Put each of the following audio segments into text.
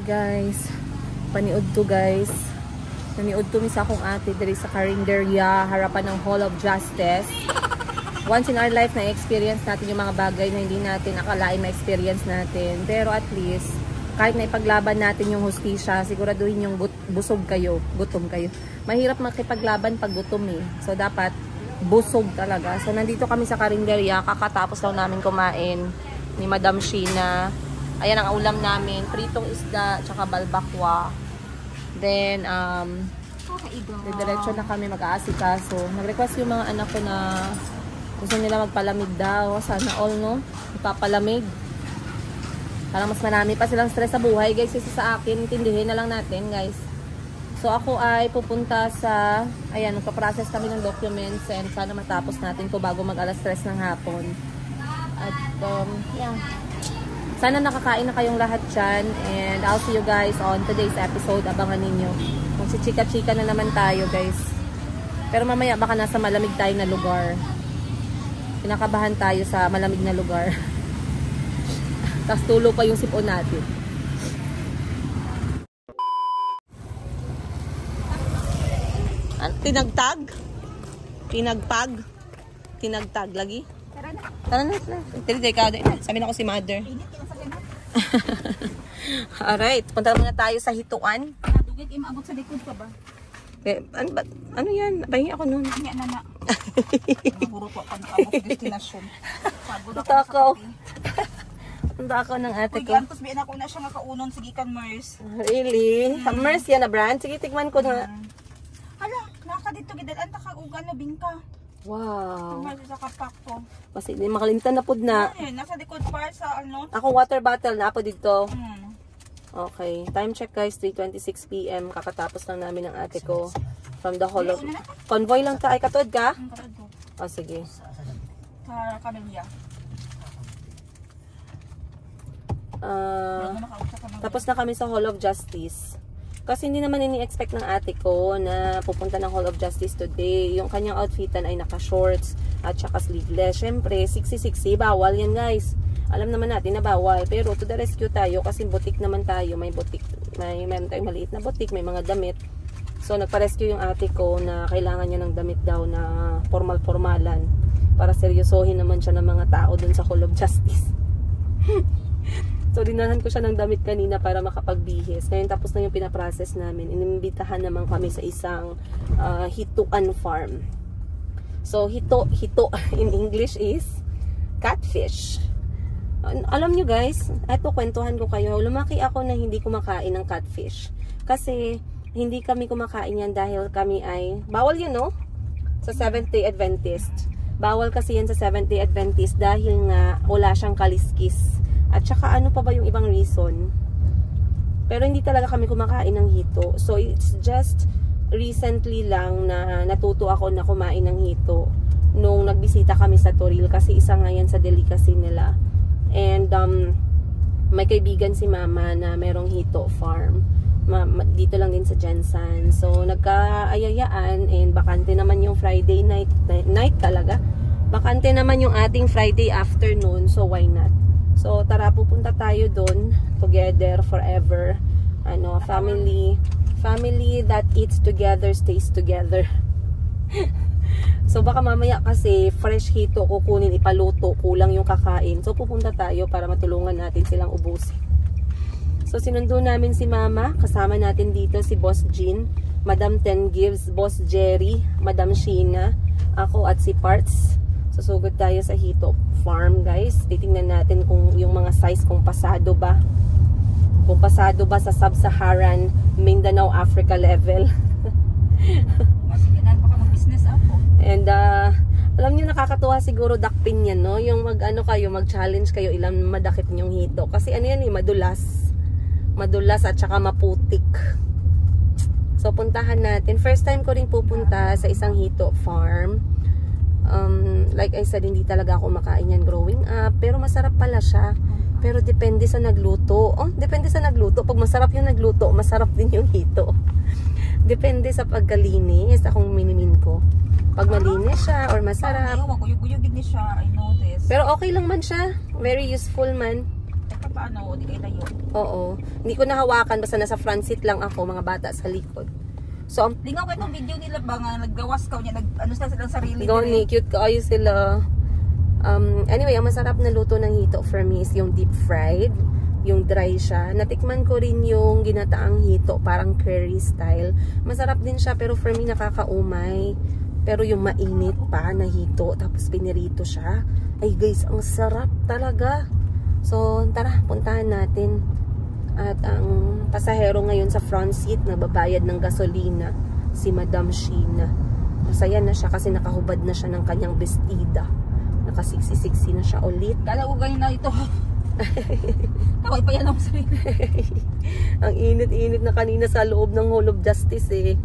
Hi guys, paniod to guys. Naniod to mi sa akong ate diri sa Carinderia, harapan ng Hall of Justice. Once in our life na experience natin yung mga bagay na hindi natin akalain ma-experience natin. Pero at least, kahit na ipaglaban natin yung hustisya, siguraduhin yung busog kayo, gutom kayo. Mahirap makipaglaban pag gutom eh. So dapat busog talaga. So nandito kami sa Carinderia, kakatapos lang namin kumain ni Madam Sheena. Ayan ang ulam namin, pritong isda, tsaka balbakwa. Then, diretso na kami mag-aasikaso. Nag-request yung mga anak ko na gusto nila magpalamig daw. Sana all, no? Ipapalamig. Parang mas marami pa silang stress sa buhay, guys. Isa sa akin, intindihin na lang natin, guys. So, ako ay pupunta sa, ayan, magpa-process kami ng documents and sana matapos natin ko bago mag-alas 3 ng hapon. At, yeah. Sana nakakain na kayong lahat dyan. And I'll see you guys on today's episode. Abangan ninyo. Kung si chika-chika na naman tayo, guys. Pero mamaya baka nasa malamig tayo na lugar. Pinakabahan tayo sa malamig na lugar. Tapos tulo pa yung sipon natin. Tinagtag? Tinagpag? Tinagtag lagi? Tara na. Tiri, ikaw din. Sabi na ko si mother. Alright, punta muna tayo sa hituan. Nadugit im abot sa likod pa ba? Ano yan? Pahingi ako nun. Nga na. Naguro po ako ng abot destination. Takaw. Ang takaw ng ate ko. Uy, gantos biyan ako na siya nga kaunon. Sige kan, Mers. Really? Mers yan na brand? Sige, tigman ko na. Hala, naka dito gidalan ta kag ugan no bingka. Wow. Mers sa kapak ko. Kasi hindi makalimtan na pud na. Ay, nasa likod pa sa ano. Ako water bottle na ako dito. Okay. Time check guys, 3:26 PM. Kakatapos lang namin ng ate ko from the Hall of Convoy lang ta. Ay, katod ka? Oh, sige. Sa Camellia. Tapos na kami sa Hall of Justice. Kasi hindi naman ini-expect ng ate ko na pupunta ng Hall of Justice today. Yung kanyang outfitan ay naka-shorts at saka sleeveless. Siyempre, 60-60. Bawal yan guys. Alam naman natin na bawal. Pero to the rescue tayo kasi butik naman tayo. May butik. Meron tayong maliit na butik. May mga damit. So, nagpa-rescue yung ate ko na kailangan niya ng damit daw na formal-formalan. Para seryosohin naman siya ng mga tao dun sa Hall of Justice. So, dinahan ko siya ng damit kanina para makapagbihis. Ngayon, tapos na yung pinaprocess namin. Inimbitahan naman kami sa isang hituan farm. So, hito in English is catfish. Alam nyo guys, eto kwentuhan ko kayo. Lumaki ako na hindi kumakain ng catfish. Kasi, hindi kami kumakain yan dahil kami ay, bawal yun no? Sa Seventh-day Adventist. Bawal kasi yan sa Seventh-day Adventist dahil nga wala siyang kaliskis. At saka ano pa ba yung ibang reason? Pero hindi talaga kami kumakain ng hito. So it's just recently lang na natuto ako na kumain ng hito nung nagbisita kami sa Toril kasi isa nga yan sa delicacy nila. And may kaibigan si mama na merong hito farm. Dito lang din sa Jensen. So nagkaayayaan and bakante naman yung Friday night talaga. Bakante naman yung ating Friday afternoon. So why not? So, tara, pupunta tayo doon together forever. Ano, family that eats together stays together. So, baka mamaya kasi fresh hito kukunin, ipaluto, kulang yung kakain. So, pupunta tayo para matulungan natin silang ubusin. So, sinundo namin si mama. Kasama natin dito si Boss Jean, Madam Ten Gives, Boss Jerry, Madam Sheena, ako at si Parts. Susugod tayo sa hito farm guys. Titingnan natin kung yung mga size kung pasado ba. Kung pasado ba sa Sub-Saharan Mindanao, Africa level. Masiginan pa ka mag-business ako. And alam niyo nakakatuwa siguro dakpin yan no. Yung mag-challenge kayo ilang madakip niyong hito. Kasi ano yan madulas. Madulas at saka maputik. So puntahan natin. First time ko rin pupunta sa isang hito farm. Like I said, hindi talaga ako makain yan growing up. Pero masarap pala siya. Pero depende sa nagluto. Oh, depende sa nagluto. Pag masarap yung nagluto, masarap din yung hito. Depende sa pagkalinis. Akong minimin ko. Pag malinis siya or masarap. Kuyog-kuyog din siya. I know this. Pero okay lang man siya. Very useful man. paano, di kayo layo. Oo. Hindi ko nahawakan, basta nasa front seat lang ako, mga bata sa likod. So, ang Lingaw ko itong video nila ba nga naggawas ka niya, ano sila silang sarili. gani, cute kaayo sila. Anyway, ang masarap na luto ng hito for me is yung deep fried. Yung dry siya. Natikman ko rin yung ginataang hito, parang curry style. Masarap din siya, pero for me nakakaumay. Pero yung mainit pa na hito, tapos pinirito siya. Ay guys, ang sarap talaga. So, tara, puntahan natin. At ang pasahero ngayon sa front seat, nagbabayad ng gasolina, si Madam Sheena. Masaya na siya kasi nakahubad na siya ng kanyang bestida. Nakasiksi-siksi na siya ulit. Kala ko ganyan na ito. Kaway pa yan ako sa Ang init-init na kanina sa loob ng Hall of Justice eh.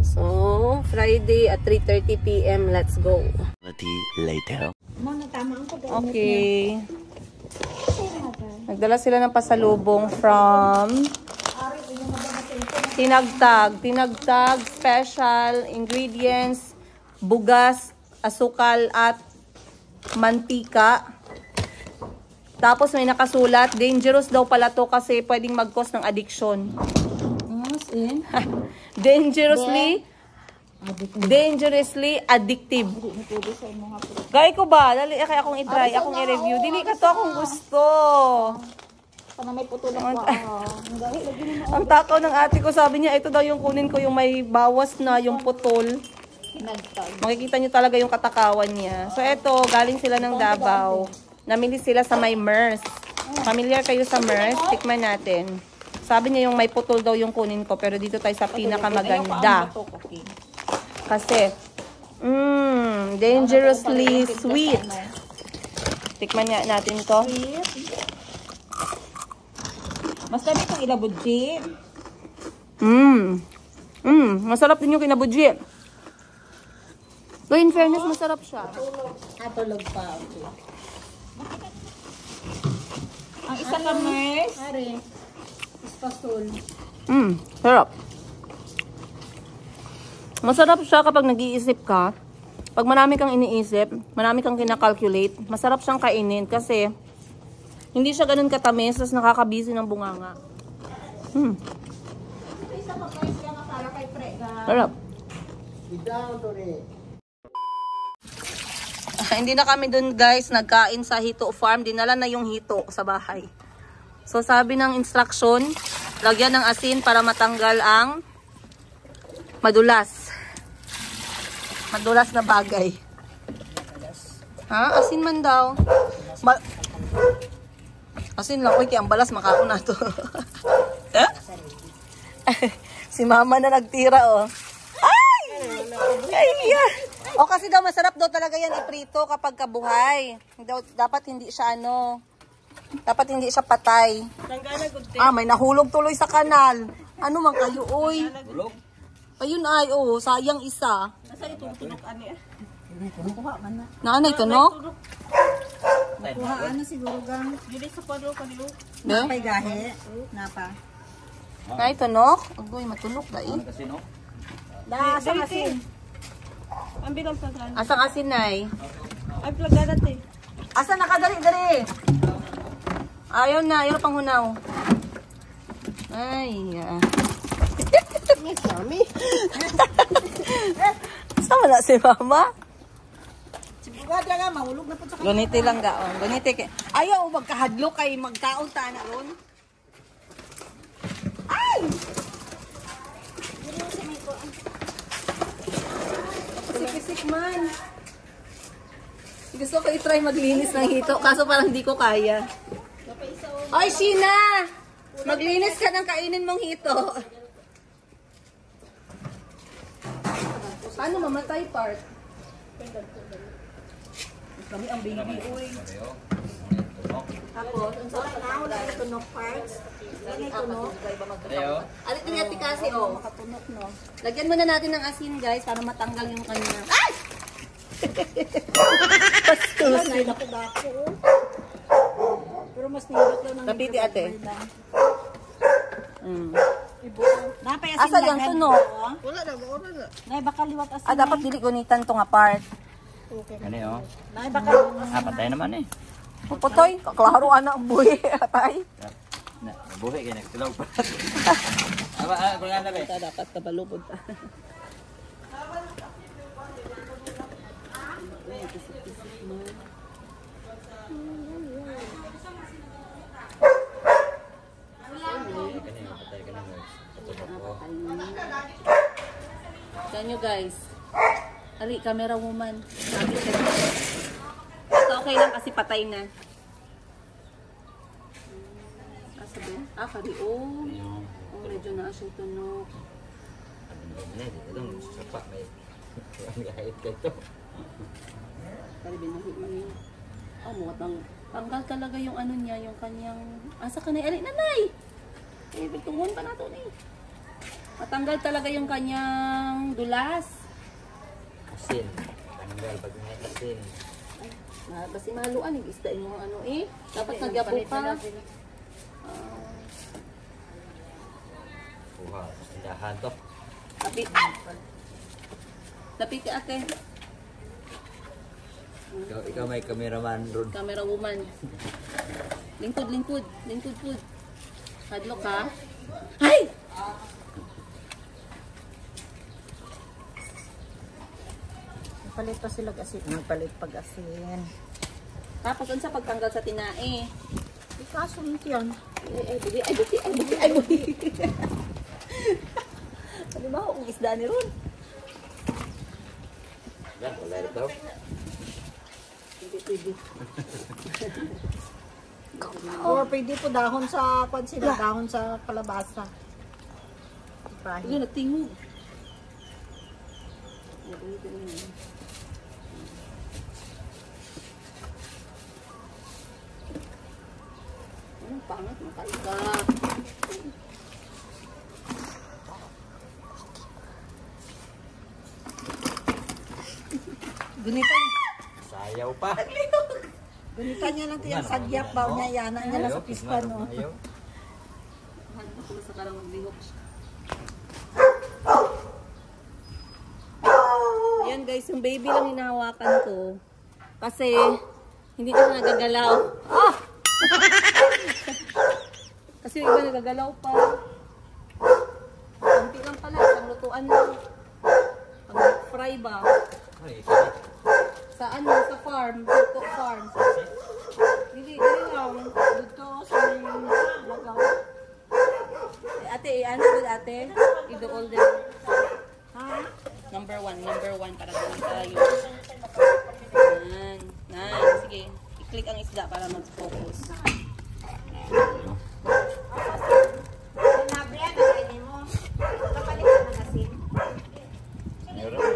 So, Friday at 3:30 PM, let's go. Later. Okay. Nagdala sila ng pasalubong from Tinagtag. Tinagtag, special ingredients, bugas, asukal at mantika. Tapos may nakasulat, dangerous daw pala to kasi pwedeng mag-cause ng addiction. Dangerously addictive. Gaya ko ba? Dali kaya akong i-try, akong i-review. Dili ka to akong gusto. Sana may putulan ko. Ang takaw ng ate ko, sabi niya, ito daw yung kunin ko yung may bawas na yung putol. Makikita nyo talaga yung katakawan niya. So, eto, galing sila ng Davao. Namili sila sa may MERS. Familiar kayo sa MERS? Tikman natin. Sabi niya yung may putol daw yung kunin ko, pero dito tayo sa pinakamaganda. Kasi, dangerously sweet. Tikman nga natin to. Mas dami itong ilabudji. Masarap din yung kinabudji. So, in fairness, masarap siya. Tulog pa. Okay. Ang isa kamers. Espasol. Sarap. Masarap siya kapag nag-iisip ka. Pag marami kang iniisip, marami kang kinakalculate, masarap siyang kainin kasi hindi siya ganun katamis, tapos nakakabisi ng bunganga. Sarap. Hindi na kami dun guys, nagkain sa Hito Farm. Dinala na yung hito sa bahay. So sabi ng instruction, lagyan ng asin para matanggal ang madulas. Madulas na bagay. Ha? Asin man daw. Asin lang. Uy, kaya ang balas, makaon na to. Si mama na nagtira, oh. Ay! Ay, yeah. O kasi daw masarap daw talaga yan iprito kapag kabuhay. Dapat hindi siya dapat hindi siya patay. May nahulog tuloy sa kanal. Ano man kayo, oy? Ayun ay, sayang isa. Nasa itong tunok ani. Naanay tunok? Kuhaan na siguro gang. Dili sa padro kanilo. Napay gahe. Napa. Nay tunok? Agoy, matunok dai. Asa asin. Ang bilang paglan. Asang asin nay? Ay plagadat eh. Asa nakadali-dali? Ayaw na pang hunaw. Ay, Mami. Sama na si mama? Sigurado nga mahulog na po sa Guniti lang gaon. Guniti. Ayaw, magkahadlo kay magkaon ta na ron. Ay! Pisik man. Gusto ko i-try maglinis ng hito, kaso parang hindi ko kaya. Oy, Sheena! Maglinis ka ng kainin mong hito. Paano mamatay part? Kami ang baby, uy. Tapos, ang sarap na wala na tunok parts. Wala na tunok. Alit na yati kasi, makatunok, no? Lagyan muna natin ng asin, guys, para matanggal yung kanya. Ay! Pastusin. Pero mas nilot lang ng Kapiti, ate. Napay asin Asa yung tunok? Wala na, wala na. Nay baka liwat asin. Dapat dili gunitan to nga part. Ano yun? Nay, baka Patay naman eh. Putoy, kaklaro anak buhi. Atay. Buhay kayo, nagtilaw pa. Kung nga na ba? Dapat kabalubod ta. Yan nyo guys. Ali, camera woman. Sabi siya. Ito okay lang kasi patay na. Sabi? Kari. Oh, medyo na siya tunog. Itong sapa may kahit kayo. Kari binahi. Oh, mukhang tanggal talaga yung ano niya, yung kanyang... Asa ka na? Ali, nanay! Eh, tungon pa nato ni. Matanggal talaga yung kanyang dulas. Asin. Tanggal pag may asin. Kasi mahaluan, isdain mo ano eh. Dapat nagyapo ka. Buha, tindahan to. Lapit. Lapit ka ate. Ikaw may cameraman ron. Camera woman. Lingkod food. Hadlock ka. Ay! palit pa sila asin. Nagpalit pag asin. Tapos unsa pagtanggal sa tinae? Ikaso yan. Ay, buti. Ano ba kung isda ni Ron? Yan, wala ito. Hindi. Or pwede po dahon sa sila, dahon sa kalabasa. Yun, nagtingog. Anong pangat? Makaiba. Gunitan. Sayaw pa. Gunitan niya lang tiyang sagyap baw niya. Yana niya lang sa pispan. No? Ayaw. Hanap ako sa karang maglihok siya. Ayan guys, yung baby lang hinahawakan ko. Kasi, hindi siya nagagalaw. Ah! Kasi yung iba nagagalaw pa. Kunti lang pala, isang lutuan lang. Pag-fry ba? Ay, Sa ano, sa farm, dito farm. Hindi lang. Dito sa may lagaw. Ate, ano good ate? Ido all the... Ha? Number one para doon tayo. Yan. Sige. I-click ang isda para mag-focus. Sinabrihan na kainin mo. Kapalit ka ng asin. meron.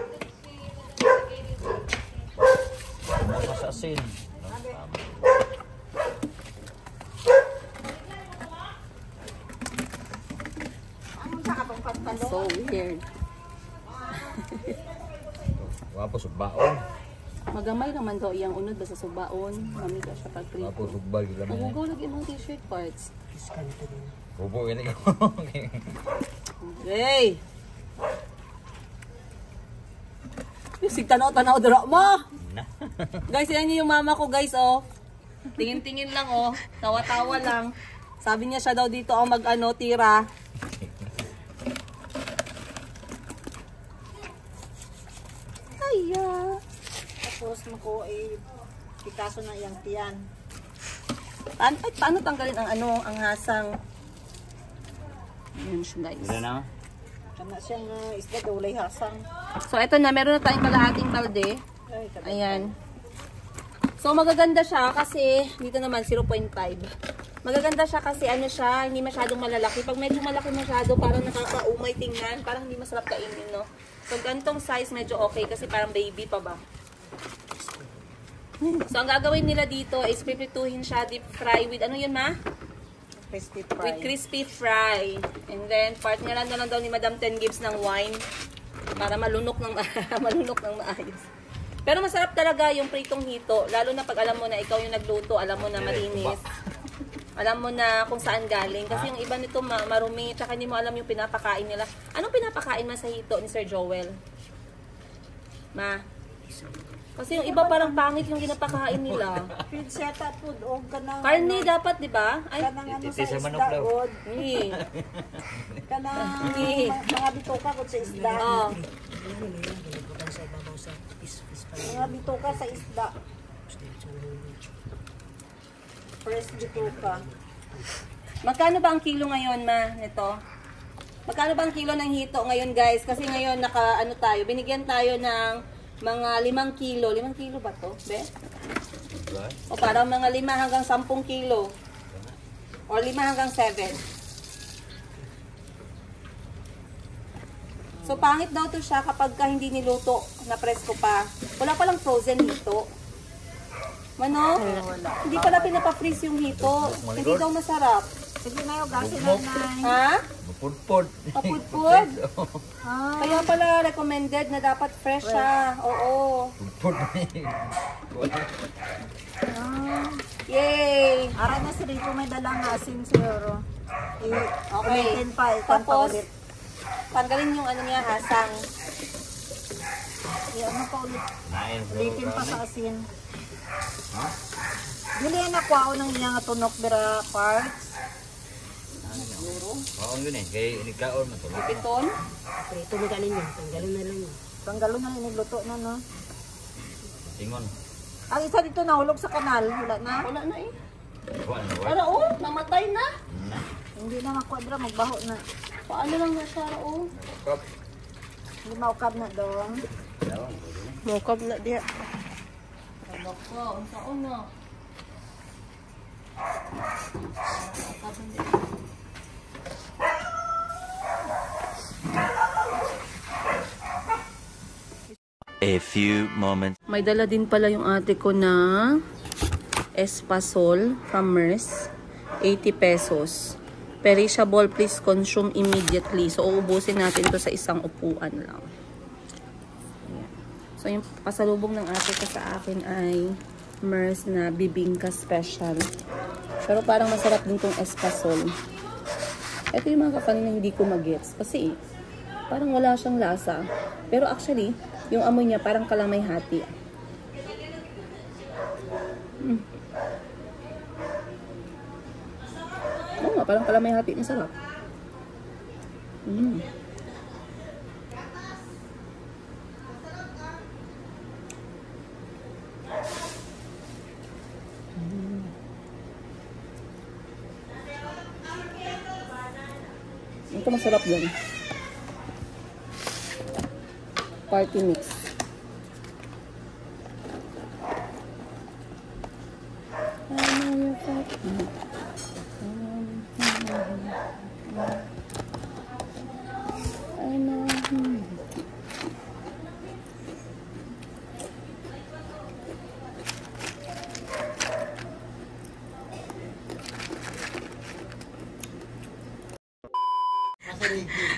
Mas asin. Ano sa kapang pantalon? So weird. Wapo subaon. Magamay naman daw iyang unod basta subaon. Mamiga siya Wapo pag-prito. subag lang. Nagugaw lagi mong t-shirt parts. Bubo gani ko. Hey! Sig tanaw-tanaw dara mo! Guys, yan yung mama ko guys, oh. Tingin-tingin lang, oh. Tawa-tawa lang. Sabi niya siya daw dito, oh, mag-ano, tira. Aya. Tapos mo pitaso na iyang tiyan. Paano tanggalin ang ano, ang hasang? Ayan siya, guys. Ito na. Kana siyang isda dulay hasang. So, eto na. Meron na tayong kalahating balde. Ay, kada. Ayan. So, magaganda siya kasi, dito naman, 0.5. Magaganda siya kasi ano siya, hindi masyadong malalaki. Pag medyo malaki masyado, parang nakakaumay tingnan. Parang hindi masarap kainin, no? So, ganitong size, medyo okay kasi parang baby pa ba. So, ang gagawin nila dito is pipituhin siya, deep fry with, ano yun, ma? Crispy fry. With crispy fry. And then, partneran na lang daw ni Madam 10 Gibbs ng wine para malunok ng, malunok ng maayos. Pero masarap talaga yung pritong hito, lalo na pag alam mo na ikaw yung nagluto, alam mo na malinis. Alam mo na kung saan galing. Kasi yung iba nito marumi, tsaka hindi mo alam yung pinapakain nila. Anong pinapakain man sa hito ni Sir Joel? Ma? Kasi yung iba parang pangit yung ginapakain nila. Feed seta food o kanang Karne dapat, di ba? Ay, kanang ano sa Iti sa manok isda daw. god. eh. Kanang Eh. mga bituka ko sa isda. Oh. Mga bituka sa isda. Fresh bituka. Magkano ba ang kilo ngayon, ma, nito? Magkano ba ang kilo ng hito ngayon, guys? Kasi ngayon, binigyan tayo ng mga 5 kilo. 5 kilo ba to, be? O parang mga 5 hanggang 10 kilo. O 5 hanggang 7. So, pangit daw to siya kapag hindi niluto na presko pa. Wala palang frozen hito. Mano? Hindi pala pinapa-freeze yung hito. Hindi daw masarap. Sige na yung gasin na nay. Ha? Mapudpod. Mapudpod? Ah, Kaya pala recommended na dapat fresh siya. Oo. Pudpod. Yay! ara na si Rico may dalang asin siguro. Okay. Ulitin pa, ikan pa Tapos, ulit. tanggalin yung ano niya, hasang. Ano pa ulit? Nain. Ulitin pa sa asin. Dili na kuha ng iya nga tunok bira parts. Oo, yun eh. Kaya inikaon mo to. Piton. Tanggalon na inigluto na no. Tingon. Ang isa dito nahulog sa kanal, wala na. Wala na eh. Kuha na, Para oh, namatay na. Hindi na makwadra, magbaho na. Paano lang na siya oh. Kop. Hindi maukab na dong. Mukab na diya. Rabak ko, unsa una. A few moments. May dala din pala yung ate ko na Espasol from Mers. 80 pesos. Perishable, please consume immediately. So, uubusin natin to sa isang upuan lang. Ayan. So, yung pasalubong ng ate ko sa akin ay Mers na bibingka special. Pero parang masarap din tong Espasol. Ito yung mga kapanin na hindi ko mag-gets. Kasi parang wala siyang lasa. Pero actually, yung amoy niya parang kalamay hati. Oo nga, parang kalamay hati. Masarap. Ito masarap din. Party mix.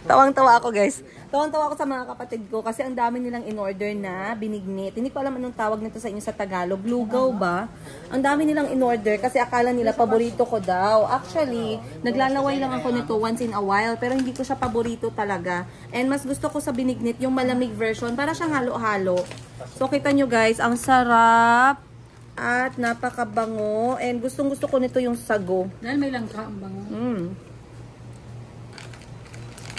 Tawang-tawa ako, guys. Tawang-tawa ako sa mga kapatid ko kasi ang dami nilang in-order na binignit. Hindi ko alam anong tawag nito sa inyo sa Tagalog. Lugaw ba? Ang dami nilang in-order kasi akala nila paborito ko daw. Actually, naglalaway lang ako nito once in a while pero hindi ko siya paborito talaga. And mas gusto ko sa binignit yung malamig version para siyang halo-halo. So, kita nyo guys, ang sarap at napakabango. And gustong-gusto ko nito yung sago. Dahil may langka ang bango.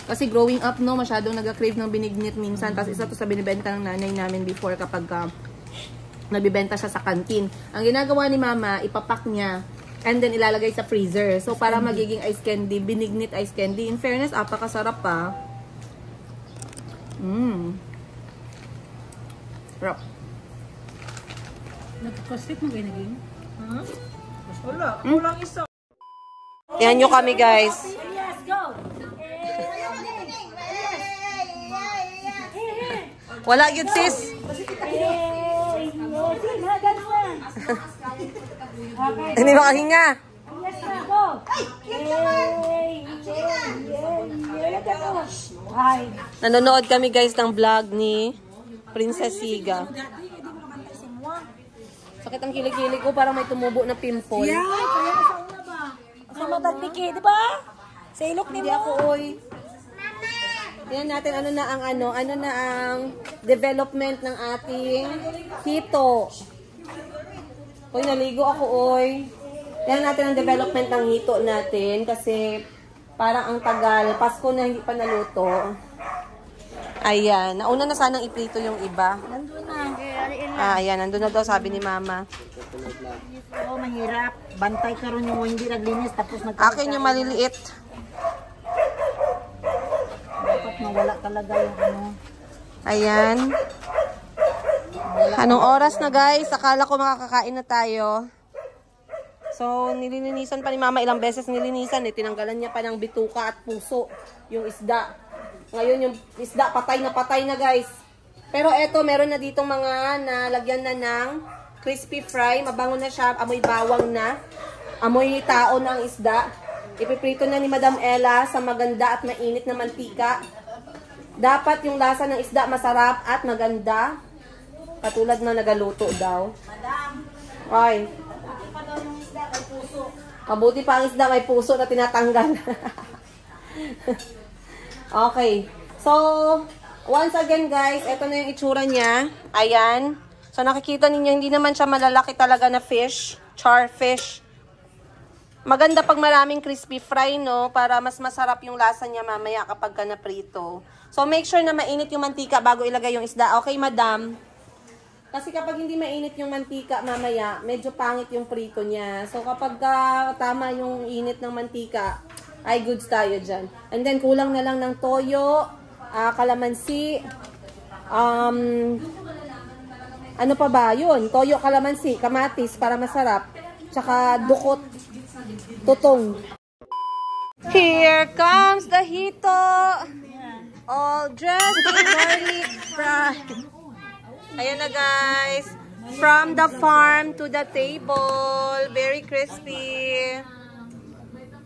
Kasi growing up, no, masyadong nag-crave ng binignit minsan. Tapos isa to sa binibenta ng nanay namin before kapag nabibenta siya sa kantin. Ang ginagawa ni mama, ipapak niya and then ilalagay sa freezer. So, para magiging ice candy, binignit ice candy. In fairness, apakasarap pa. Sarap. Nagkastik mo ginagin? Ha? Wala. Kulang isa. Yan nyo kami, guys. Yes, go! Wala yun, sis. Hindi makahinga. Nanonood kami, guys, ng vlog ni Princess Siga. Sakit ang kilig-kilig ko, parang may tumubo na pimple. Yeah, kaya sa una ba? Sa matagdiki, di ba? Sa ilok ni Hindi ako, oy. Tingnan natin ano na ang development ng ating hito. Uy, naligo ako, oy. Tingnan natin ang development ng hito natin kasi parang ang tagal. Pasko na hindi pa naluto. Ayan. Nauna na sanang iprito yung iba. Nandun na. Ayan. Nandun na daw sabi ni Mama. Oo, mahirap. Bantay ka rin yung hindi naglinis tapos Akin yung maliliit. dapat mawala talaga yung ano. Ayan. Anong oras na guys? Akala ko makakakain na tayo. So, nililinisan pa ni Mama ilang beses nilinisan eh. Tinanggalan niya pa ng bituka at puso yung isda. Ngayon yung isda patay na guys. Pero eto, meron na ditong mga nalagyan na ng crispy fry. Mabango na siya. Amoy bawang na. Amoy tao na ang isda. Ipiprito na ni Madam Ella sa maganda at mainit na mantika. Dapat yung lasa ng isda masarap at maganda. Katulad na nagaluto daw. Madam, Ay. pa daw yung isda kay puso. Mabuti pa ang isda may puso na tinatanggal. Okay. So, once again guys, ito na yung itsura niya. Ayan. So, nakikita ninyo, hindi naman siya malalaki talaga na fish. Char fish. Maganda pag maraming crispy fry, no? Para mas masarap yung lasa niya mamaya kapag ka naprito. So, make sure na mainit yung mantika bago ilagay yung isda. Okay, madam? Kasi kapag hindi mainit yung mantika mamaya, medyo pangit yung prito niya. So, kapag tama yung init ng mantika, ay goods tayo dyan. And then, kulang na lang ng toyo, kalamansi, ano pa ba? Yun, toyo, kalamansi, kamatis para masarap. Tsaka dukot, tutong. Here comes the hito. All dressed in garlic fry. Ayan na guys. From the farm to the table. Very crispy.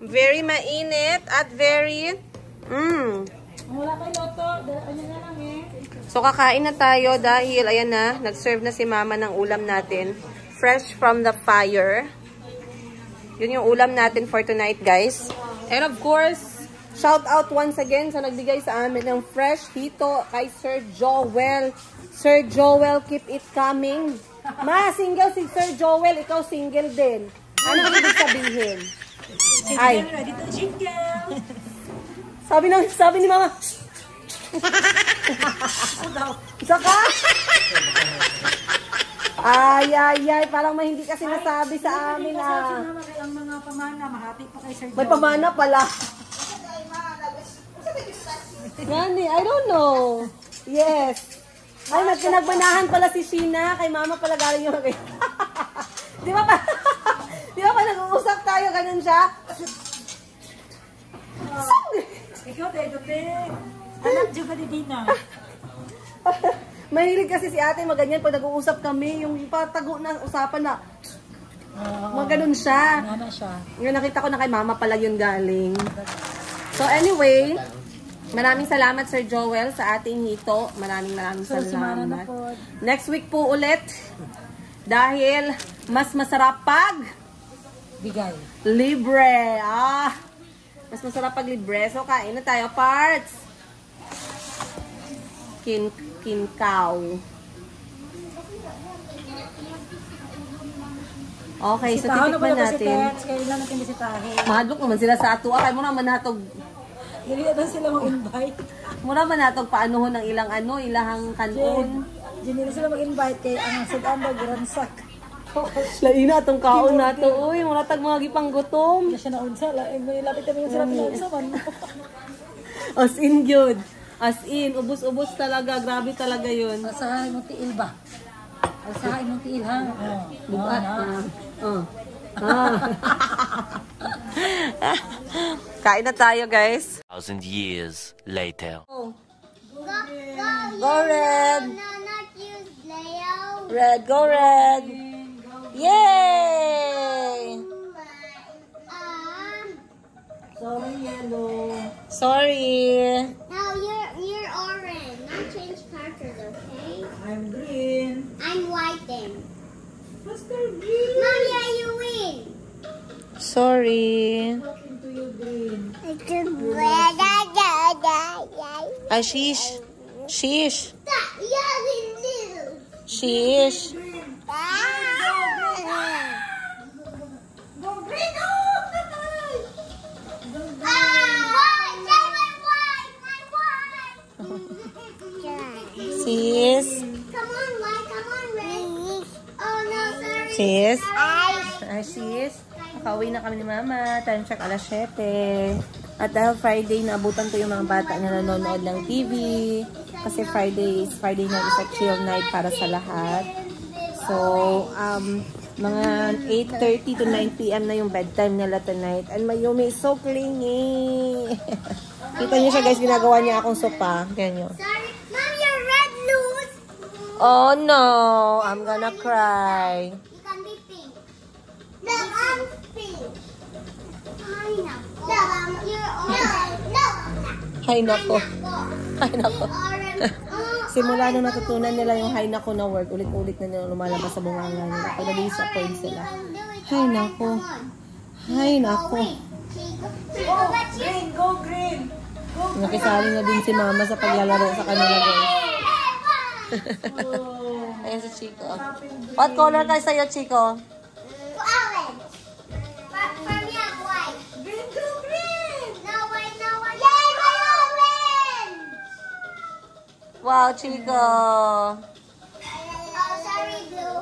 Very mainit at very Wala kay Loto, ano na lang eh. So kakain na tayo dahil ayan na, nag-serve na si Mama ng ulam natin. Fresh from the fire. Yun yung ulam natin for tonight guys. And of course, shout out once again sa nagbigay sa amin ng fresh hito kay Sir Joel. Sir Joel, keep it coming. Ma, single si Sir Joel, ikaw single din. Ano ibig sabihin? Ay. Ready to jingle. Sabi ni Mama. Saka? Ay, parang may hindi kasi nasabi sa amin ah. Ang mga pamana, mahati pa kay Sir May pamana pala. Gani, I don't know. Yes. Ay, nagpinagbanahan pala si Sheena. Kay Mama pala galing yung Di ba pa? Di ba pa nag-uusap tayo? Ganun siya? Ikaw, Tedo, anak dyan ka ni Dina. Mahilig kasi si ate maganyan pag nag-uusap kami. Yung patago na usapan na maganon siya. Nana siya. Yung nakita ko na kay Mama pala yun galing. So anyway, maraming salamat Sir Joel sa ating hito. Maraming salamat. Next week po ulit. Dahil mas masarap pag Bigay. libre. Mas masarap pag libre. So kain na tayo parts. Kinkaw. Okay, so titikman natin. Kailan natin bisitahin. Mahadlok naman sila sa ato. Kaya mo naman natog. Dili na sila mag-invite. Mura man natog paanuhon ng ilang kanon. Diyan nila sila mag-invite kay ang sudan daw giransak. Laina atong kaon nato. Uy, mura tag mga gipang gutom. Siya na unsa, lapit kami yung sila pinunsa man. As in good. As in, ubos-ubos talaga. Grabe talaga yun. Asahay mo tiil ba? Asahay mo tiil ha? Bukat. Kain na tayo, guys. 1,000 years later. Go red. No, not you, Leo. Red, go red. Yay! Sorry, yellow. Sorry. Now you're orange. Not change characters, okay? I'm green. I'm white then. Master green. Mommy, you win. Sorry. Into you green. It's a red. Ay, sheesh. Sheesh. Yeah, little. Sheesh. Go green! Sis. Come on, White. Come on, Red. Oh, no, sorry. Sis. Ay, sis. Makauwi na kami ni Mama. Time check alas 7. At dahil Friday, naabutan ko yung mga bata na nanonood ng TV. Kasi Friday night is a chill night para sa lahat. So, mga 8:30 to 9 p.m. na yung bedtime nila tonight. And Mayumi is so clingy. Kita niyo siya guys, ginagawa niya akong sopa. Ganyan yun. Sorry. Mom, your red loose. Oh no, I'm gonna cry. You can be pink. No, I'm pink. No, you're orange. No, Hay nako. Hay nako. orange. Simula nung natutunan nila yung hay nako na word, ulit-ulit na nila lumalabas sa bunganga nila. Kaya na-disappoint sila. Hay nako. Hay nako. Green! Go green! Nakisali na din si Mama sa paglalaro sa kanila guys. Ayan si Chico. What color kayo sa'yo, Chico? Orange. For me, I'm white. Green, go green! No, white, no, white. Yay, my orange! Wow, Chico. Oh, sorry, blue.